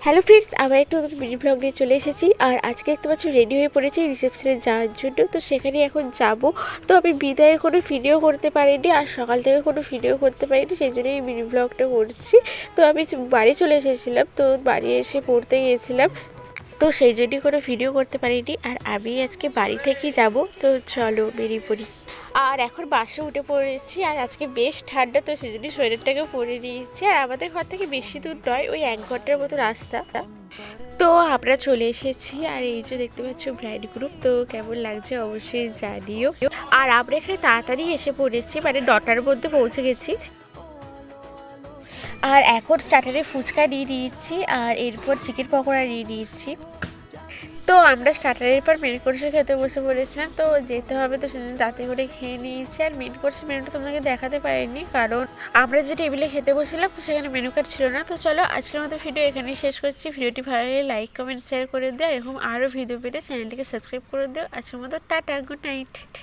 Hello friends, আমরা একটু নতুন মিনি ব্লগ নিয়ে চলে এসেছি। আর আজকে দেখতে পাচ্ছি রেডি হয়ে পড়েছি রিসেপশনে যাওয়ার জন্য। তো সেখানে এখন যাব। তো আমি বিদায়ের কোনো ভিডিও করতে পারিনি, আর সকাল থেকে কোনো ভিডিও করতে পারিনি, সেই জন্য এই মিনি ব্লগটা করছি। তো আমি বাড়ি চলে এসেছিলাম, তো বাড়ি এসে পড়তে গিয়েছিলাম, তো সেই জন্যই কোনো ভিডিও করতে পারিনি। আর আমি আজকে বাড়ি থেকেই যাব, তো চলো বেরিয়ে পড়ি। আর এখন বাসে উঠে পড়েছি, আর আজকে বেশ ঠান্ডা, তো সেই জন্য সোয়েটারটাকে পরে নিয়েছি। আর আমাদের ঘর থেকে বেশি দূর নয়, ওই 1 ঘন্টার মতো রাস্তা। তো আমরা চলে এসেছি, আর এই যে দেখতে পাচ্ছ ব্রাইড গ্রুপ। তো কেমন লাগছে অবশ্যই জানিও। আর আমরা এখানে তাড়াতাড়ি এসে পড়েছি, মানে 9টার মধ্যে পৌঁছে গেছি। আর এখন স্টার্টারে ফুচকা নিয়ে নিয়েছি, আর এরপর চিকেন পকোড়া নিয়ে নিয়েছি। তো আমরা স্টার্টারের পর মেন কোর্সে খেতে বসে পড়েছিলাম, তো যেতে হবে, তো সেজন্য তাতে করে খেয়ে নিয়েছি। আর মেন কোর্সের মেনুটা তোমাকে দেখাতে পারিনি, কারণ আমরা যে টেবিলে খেতে বসেছিলাম, তো সেখানে মেনু কার্ড ছিল না। তো চলো আজকের মতো ভিডিও এখানেই শেষ করছি। ভিডিওটি ভালো লাগলে লাইক কমেন্ট শেয়ার করে দিও, এরকম আরও ভিডিও পেতে চ্যানেলটিকে সাবস্ক্রাইব করে দিও। আজকের মতো টাটা, গুড নাইট।